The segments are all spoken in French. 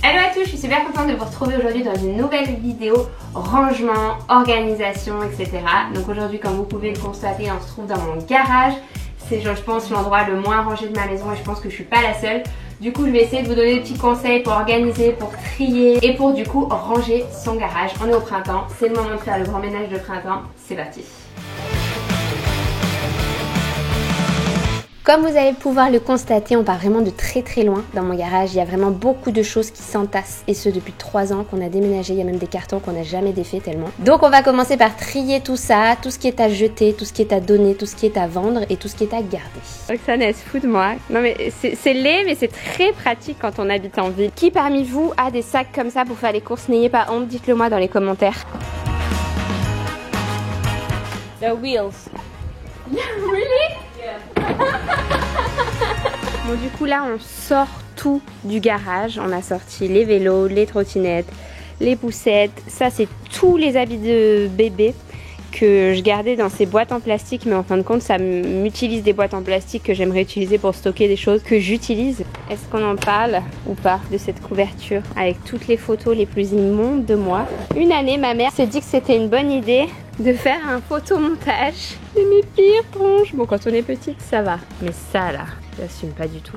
Hello à tous, je suis super contente de vous retrouver aujourd'hui dans une nouvelle vidéo rangement, organisation, etc. Donc aujourd'hui, comme vous pouvez le constater, on se trouve dans mon garage. C'est, je pense, l'endroit le moins rangé de ma maison et je pense que je suis pas la seule. Du coup, je vais essayer de vous donner des petits conseils pour organiser, pour trier et pour du coup ranger son garage. On est au printemps, c'est le moment de faire le grand ménage de printemps. C'est parti! Comme vous allez pouvoir le constater, on part vraiment de très loin dans mon garage. Il y a vraiment beaucoup de choses qui s'entassent et ce depuis 3 ans qu'on a déménagé. Il y a même des cartons qu'on n'a jamais défaits tellement. Donc on va commencer par trier tout ça, tout ce qui est à jeter, tout ce qui est à donner, tout ce qui est à vendre et tout ce qui est à garder. Roxane, elle se fout de moi. Non mais c'est laid mais c'est très pratique quand on habite en ville. Qui parmi vous a des sacs comme ça pour faire les courses? N'ayez pas honte, dites-le moi dans les commentaires. The wheels. Really? Bon, du coup là on sort tout du garage. On a sorti les vélos, les trottinettes, les poussettes. Ça c'est tous les habits de bébé que je gardais dans ces boîtes en plastique, mais en fin de compte ça m'utilise des boîtes en plastique que j'aimerais utiliser pour stocker des choses que j'utilise. Est-ce qu'on en parle ou pas de cette couverture avec toutes les photos les plus immondes de moi? Une année ma mère s'est dit que c'était une bonne idée de faire un photomontage de mes pires tronches. Bon, quand on est petite ça va, mais ça là, j'assume pas du tout.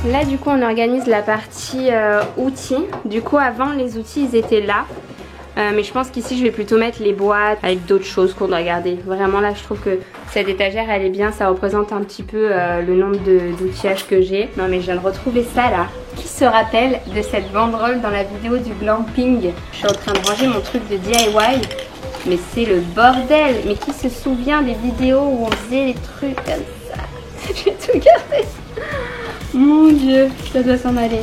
Là du coup on organise la partie outils. Du coup avant les outils ils étaient là. Mais je pense qu'ici je vais plutôt mettre les boîtes avec d'autres choses qu'on doit garder. Vraiment là je trouve que cette étagère elle est bien. Ça représente un petit peu le nombre d'outillages que j'ai. Non mais je viens de retrouver ça là. Qui se rappelle de cette banderole dans la vidéo du glamping? Je suis en train de ranger mon truc de DIY. Mais c'est le bordel. Mais qui se souvient des vidéos où on faisait les trucs comme ça? Je vais tout garder. Mon Dieu, ça doit s'en aller.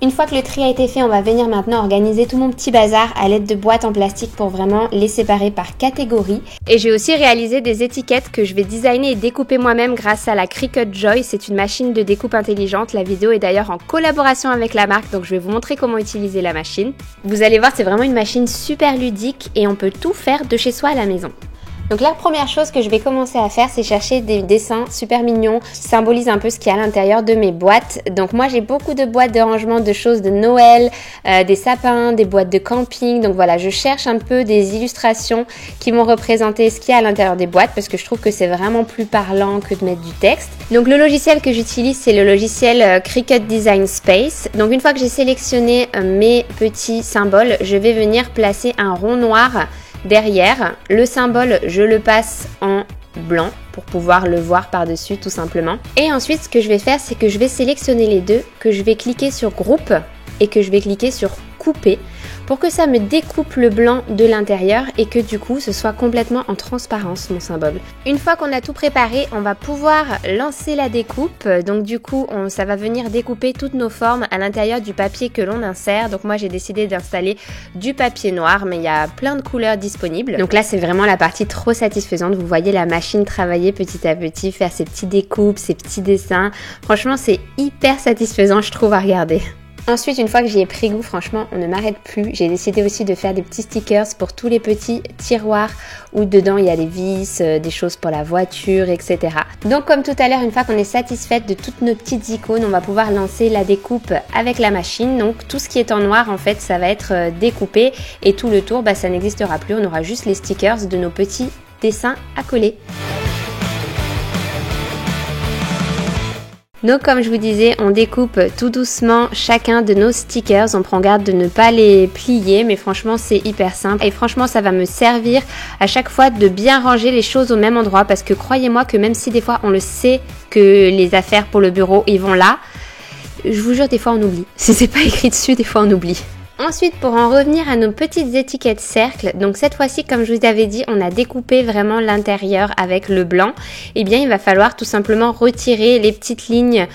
Une fois que le tri a été fait, on va venir maintenant organiser tout mon petit bazar à l'aide de boîtes en plastique pour vraiment les séparer par catégorie. Et j'ai aussi réalisé des étiquettes que je vais designer et découper moi-même grâce à la Cricut Joy. C'est une machine de découpe intelligente. La vidéo est d'ailleurs en collaboration avec la marque, donc je vais vous montrer comment utiliser la machine. Vous allez voir, c'est vraiment une machine super ludique et on peut tout faire de chez soi à la maison. Donc la première chose que je vais commencer à faire, c'est chercher des dessins super mignons qui symbolisent un peu ce qu'il y a à l'intérieur de mes boîtes. Donc moi j'ai beaucoup de boîtes de rangement de choses de Noël, des sapins, des boîtes de camping. Donc voilà, je cherche un peu des illustrations qui vont représenter ce qu'il y a à l'intérieur des boîtes parce que je trouve que c'est vraiment plus parlant que de mettre du texte. Donc le logiciel que j'utilise, c'est le logiciel Cricut Design Space. Donc une fois que j'ai sélectionné mes petits symboles, je vais venir placer un rond noir derrière. Le symbole, je le passe en blanc pour pouvoir le voir par-dessus tout simplement. Et ensuite, ce que je vais faire, c'est que je vais sélectionner les deux, que je vais cliquer sur groupe et que je vais cliquer sur couper pour que ça me découpe le blanc de l'intérieur et que du coup ce soit complètement en transparence mon symbole. Une fois qu'on a tout préparé, on va pouvoir lancer la découpe. Donc du coup ça va venir découper toutes nos formes à l'intérieur du papier que l'on insère. Donc moi j'ai décidé d'installer du papier noir, mais il y a plein de couleurs disponibles. Donc là c'est vraiment la partie trop satisfaisante. Vous voyez la machine travailler petit à petit, faire ses petits découpes, ses petits dessins. Franchement c'est hyper satisfaisant je trouve à regarder. Ensuite, une fois que j'y ai pris goût, franchement, on ne m'arrête plus. J'ai décidé aussi de faire des petits stickers pour tous les petits tiroirs où dedans il y a des vis, des choses pour la voiture, etc. Donc comme tout à l'heure, une fois qu'on est satisfaite de toutes nos petites icônes, on va pouvoir lancer la découpe avec la machine. Donc tout ce qui est en noir, en fait, ça va être découpé et tout le tour, ça n'existera plus. On aura juste les stickers de nos petits dessins à coller. Donc comme je vous disais, on découpe tout doucement chacun de nos stickers. On prend garde de ne pas les plier, mais franchement c'est hyper simple. Et franchement ça va me servir à chaque fois de bien ranger les choses au même endroit. Parce que croyez-moi que même si des fois on le sait que les affaires pour le bureau ils vont là, je vous jure des fois on oublie. Si c'est pas écrit dessus, des fois on oublie. Ensuite, pour en revenir à nos petites étiquettes cercles, donc cette fois-ci, comme je vous avais dit, on a découpé vraiment l'intérieur avec le blanc. Eh bien, il va falloir tout simplement retirer les petites lignes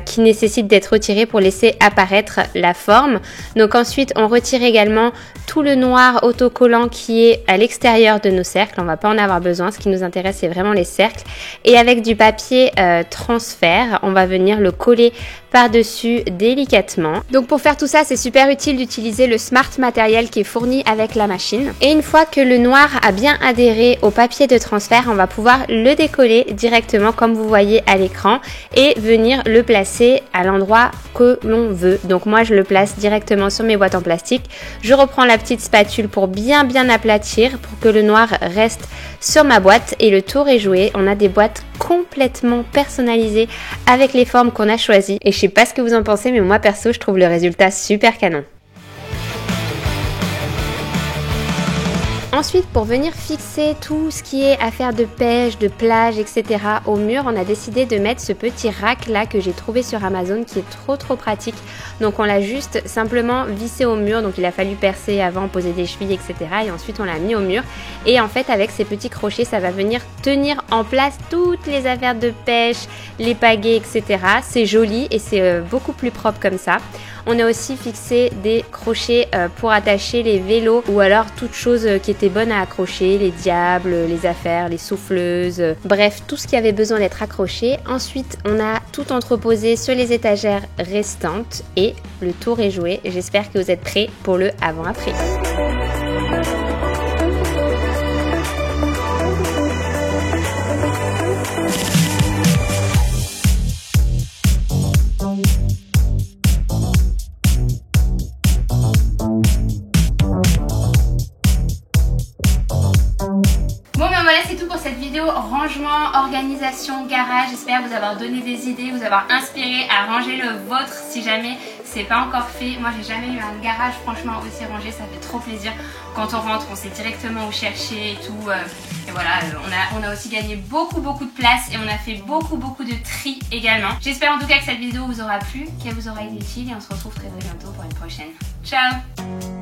qui nécessitent d'être retirées pour laisser apparaître la forme. Donc ensuite, on retire également tout le noir autocollant qui est à l'extérieur de nos cercles. On va pas en avoir besoin. Ce qui nous intéresse, c'est vraiment les cercles. Et avec du papier transfert, on va venir le coller par-dessus délicatement. Donc pour faire tout ça, c'est super utile d'utiliser le Smart matériel qui est fourni avec la machine. Et une fois que le noir a bien adhéré au papier de transfert, on va pouvoir le décoller directement comme vous voyez à l'écran et venir le placer à l'endroit que l'on veut. Donc moi je le place directement sur mes boîtes en plastique. Je reprends la petite spatule pour bien aplatir pour que le noir reste sur ma boîte et le tour est joué. On a des boîtes complètement personnalisées avec les formes qu'on a choisies et je sais pas ce que vous en pensez mais moi perso je trouve le résultat super canon. Ensuite, pour venir fixer tout ce qui est affaire de pêche, de plage, etc. au mur, on a décidé de mettre ce petit rack là que j'ai trouvé sur Amazon qui est trop pratique. Donc on l'a juste simplement vissé au mur, donc il a fallu percer avant, poser des chevilles, etc. Et ensuite on l'a mis au mur. Et en fait avec ces petits crochets, ça va venir tenir en place toutes les affaires de pêche, les pagaies, etc. C'est joli et c'est beaucoup plus propre comme ça. On a aussi fixé des crochets pour attacher les vélos ou alors toute chose qui était bonne à accrocher, les diables, les affaires, les souffleuses, bref, tout ce qui avait besoin d'être accroché. Ensuite, on a tout entreposé sur les étagères restantes et le tour est joué. J'espère que vous êtes prêts pour le avant-après. Voilà, c'est tout pour cette vidéo rangement, organisation, garage. J'espère vous avoir donné des idées, vous avoir inspiré à ranger le vôtre si jamais c'est pas encore fait. Moi j'ai jamais eu un garage franchement aussi rangé, ça fait trop plaisir. Quand on rentre, on sait directement où chercher et tout. Et voilà, on a aussi gagné beaucoup de place et on a fait beaucoup de tri également. J'espère en tout cas que cette vidéo vous aura plu, qu'elle vous aura été utile et on se retrouve très bientôt pour une prochaine. Ciao!